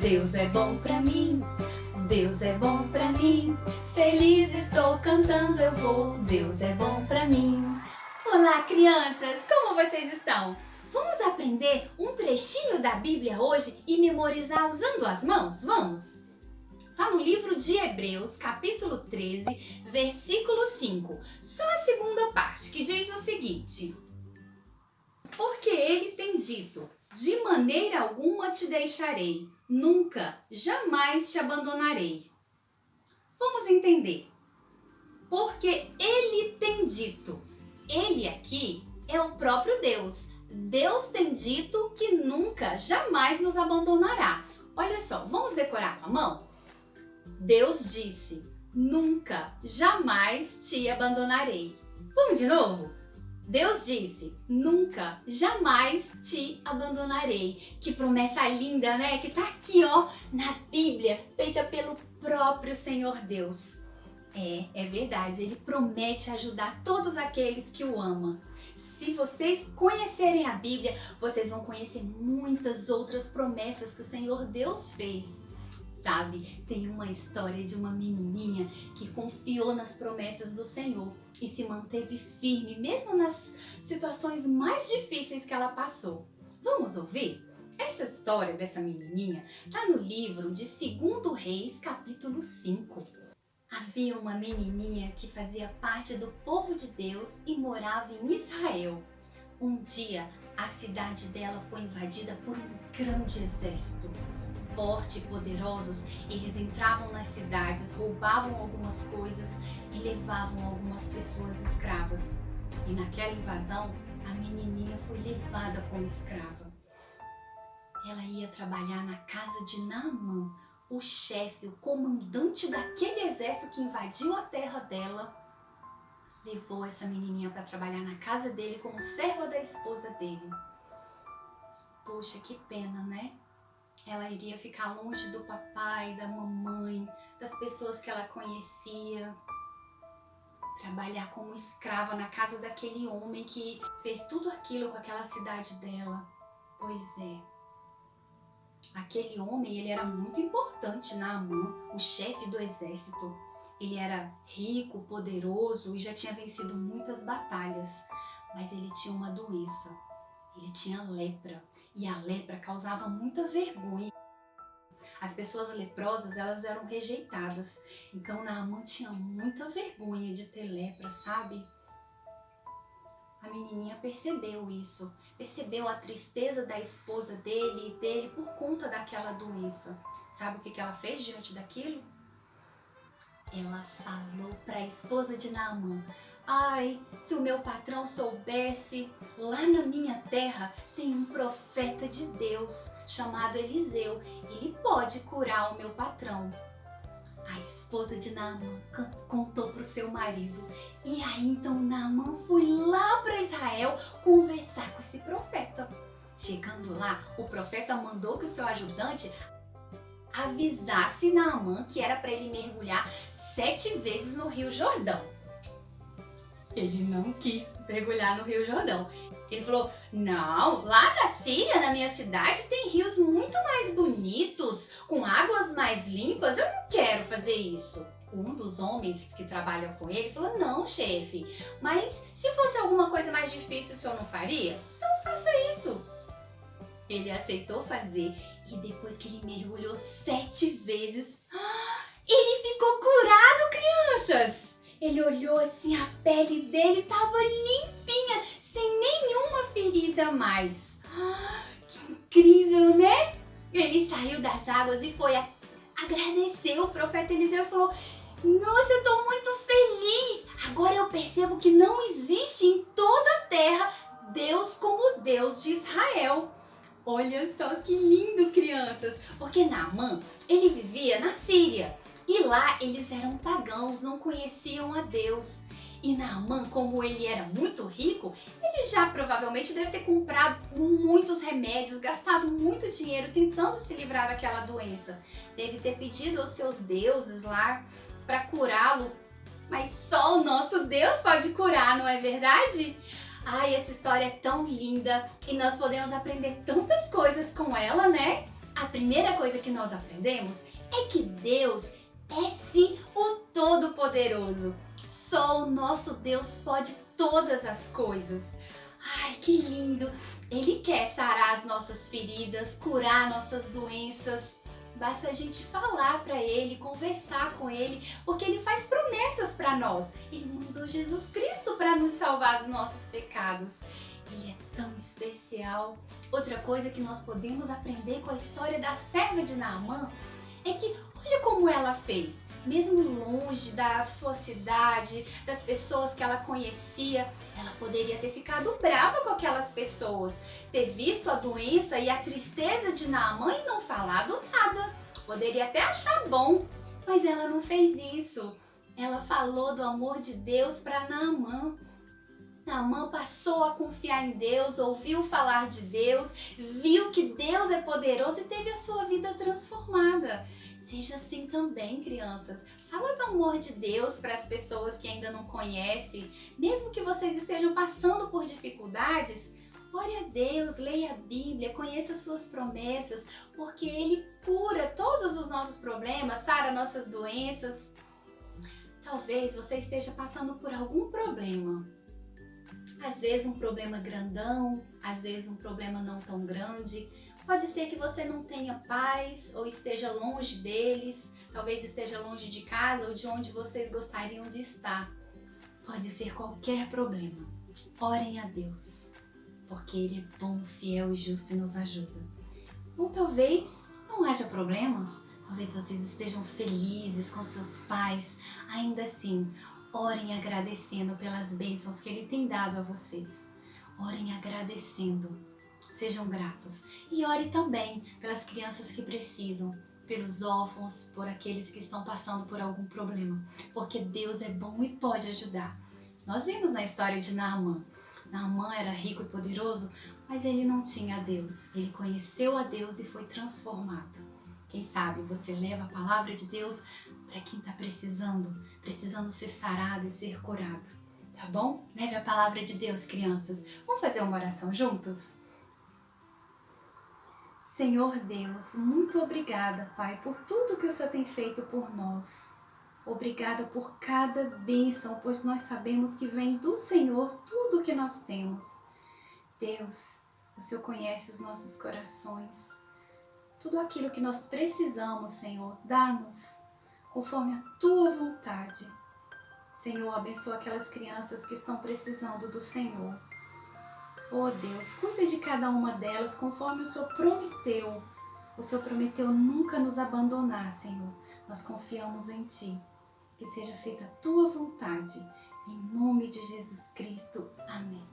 Deus é bom pra mim, Deus é bom pra mim. Feliz estou cantando eu vou, Deus é bom pra mim. Olá, crianças, como vocês estão? Vamos aprender um trechinho da Bíblia hoje e memorizar usando as mãos? Vamos? Está no livro de Hebreus, capítulo 13, versículo 5. Só a segunda parte, que diz o seguinte: porque ele tem dito, de maneira alguma te deixarei, nunca, jamais te abandonarei. Vamos entender. Porque ele tem dito. Ele aqui é o próprio Deus. Deus tem dito que nunca, jamais nos abandonará. Olha só, vamos decorar com a mão? Deus disse, nunca, jamais te abandonarei. Vamos de novo? Deus disse, nunca, jamais te abandonarei. Que promessa linda, né? Que tá aqui, ó, na Bíblia, feita pelo próprio Senhor Deus. É verdade, Ele promete ajudar todos aqueles que o amam. Se vocês conhecerem a Bíblia, vocês vão conhecer muitas outras promessas que o Senhor Deus fez. Sabe, tem uma história de uma menininha que confiou nas promessas do Senhor e se manteve firme, mesmo nas situações mais difíceis que ela passou. Vamos ouvir? Essa história dessa menininha está no livro de 2 Reis, capítulo 5. Havia uma menininha que fazia parte do povo de Deus e morava em Israel. Um dia, a cidade dela foi invadida por um grande exército. Fortes e poderosos, eles entravam nas cidades, roubavam algumas coisas e levavam algumas pessoas escravas. E naquela invasão, a menininha foi levada como escrava. Ela ia trabalhar na casa de Naamã, o chefe, o comandante daquele exército que invadiu a terra dela. Levou essa menininha para trabalhar na casa dele como serva da esposa dele. Poxa, que pena, né? Ela iria ficar longe do papai, da mamãe, das pessoas que ela conhecia. Trabalhar como escrava na casa daquele homem que fez tudo aquilo com aquela cidade dela. Pois é. Aquele homem, ele era muito importante, Naamã, o chefe do exército. Ele era rico, poderoso e já tinha vencido muitas batalhas. Mas ele tinha uma doença. Ele tinha lepra. E a lepra causava muita vergonha. As pessoas leprosas, elas eram rejeitadas. Então Naamã tinha muita vergonha de ter lepra, sabe? A menininha percebeu isso. Percebeu a tristeza da esposa dele e dele por conta daquela doença. Sabe o que ela fez diante daquilo? Ela falou para a esposa de Naamã: ai, se o meu patrão soubesse, lá na minha terra tem um profeta de Deus chamado Eliseu. Ele pode curar o meu patrão. A esposa de Naamã contou para o seu marido. E aí então Naamã foi lá para Israel conversar com esse profeta. Chegando lá, o profeta mandou que o seu ajudante avisasse Naamã que era para ele mergulhar 7 vezes no Rio Jordão. Ele não quis mergulhar no Rio Jordão. Ele falou, não, lá na Síria, na minha cidade, tem rios muito mais bonitos, com águas mais limpas, eu não quero fazer isso. Um dos homens que trabalha com ele falou, não, chefe, mas se fosse alguma coisa mais difícil, o senhor não faria? Então faça isso. Ele aceitou fazer e depois que ele mergulhou 7 vezes, ele ficou curado, crianças! Ele olhou assim, a pele dele estava limpinha, sem nenhuma ferida a mais. Que incrível, né? Ele saiu das águas e foi agradecer o profeta Eliseu e falou, nossa, eu estou muito feliz. Agora eu percebo que não existe em toda a terra Deus como o Deus de Israel. Olha só que lindo, crianças. Porque Naamã, ele vivia na Síria. E lá eles eram pagãos, não conheciam a Deus. E Naamã, como ele era muito rico, ele já provavelmente deve ter comprado muitos remédios, gastado muito dinheiro tentando se livrar daquela doença. Deve ter pedido aos seus deuses lá para curá-lo. Mas só o nosso Deus pode curar, não é verdade? Ai, essa história é tão linda e nós podemos aprender tantas coisas com ela, né? A primeira coisa que nós aprendemos é que Deus é sim o Todo-Poderoso. Só o nosso Deus pode todas as coisas. Ai, que lindo! Ele quer sarar as nossas feridas, curar nossas doenças. Basta a gente falar para Ele, conversar com Ele, porque Ele faz promessas para nós. Ele mandou Jesus Cristo para nos salvar dos nossos pecados. Ele é tão especial. Outra coisa que nós podemos aprender com a história da serva de Naamã é que olha como ela fez. Mesmo longe da sua cidade, das pessoas que ela conhecia, ela poderia ter ficado brava com aquelas pessoas, ter visto a doença e a tristeza de Naamã e não falado nada. Poderia até achar bom, mas ela não fez isso. Ela falou do amor de Deus para Naamã. Naamã passou a confiar em Deus, ouviu falar de Deus, viu que Deus é poderoso e teve a sua vida transformada. Seja assim também, crianças. Fala do amor de Deus para as pessoas que ainda não conhecem. Mesmo que vocês estejam passando por dificuldades, ore a Deus, leia a Bíblia, conheça as suas promessas, porque Ele cura todos os nossos problemas, sara nossas doenças. Talvez você esteja passando por algum problema. Às vezes um problema grandão, às vezes um problema não tão grande. Pode ser que você não tenha paz ou esteja longe deles, talvez esteja longe de casa ou de onde vocês gostariam de estar. Pode ser qualquer problema. Orem a Deus, porque Ele é bom, fiel e justo e nos ajuda. Ou talvez não haja problemas, talvez vocês estejam felizes com seus pais. Ainda assim, orem agradecendo pelas bênçãos que Ele tem dado a vocês. Orem agradecendo. Sejam gratos. E ore também pelas crianças que precisam, pelos órfãos, por aqueles que estão passando por algum problema. Porque Deus é bom e pode ajudar. Nós vimos na história de Naamã. Naamã era rico e poderoso, mas ele não tinha a Deus. Ele conheceu a Deus e foi transformado. Quem sabe você leva a palavra de Deus para quem está precisando ser sarado e ser curado. Tá bom? Leve a palavra de Deus, crianças. Vamos fazer uma oração juntos? Senhor Deus, muito obrigada, Pai, por tudo que o Senhor tem feito por nós. Obrigada por cada bênção, pois nós sabemos que vem do Senhor tudo que nós temos. Deus, o Senhor conhece os nossos corações. Tudo aquilo que nós precisamos, Senhor, dá-nos conforme a Tua vontade. Senhor, abençoa aquelas crianças que estão precisando do Senhor. Oh Deus, cuida de cada uma delas conforme o Senhor prometeu. O Senhor prometeu nunca nos abandonar, Senhor. Nós confiamos em Ti. Que seja feita a Tua vontade. Em nome de Jesus Cristo. Amém.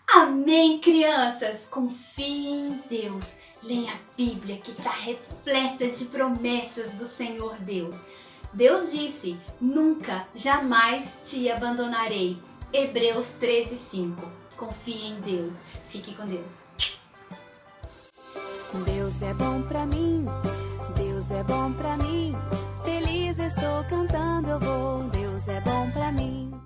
Amém, crianças! Confiem em Deus. Leia a Bíblia que está repleta de promessas do Senhor Deus. Deus disse, nunca, jamais te abandonarei. Hebreus 13:5. Confie em Deus. Fique com Deus. Deus é bom pra mim, Deus é bom pra mim. Feliz estou cantando, eu vou. Deus é bom pra mim.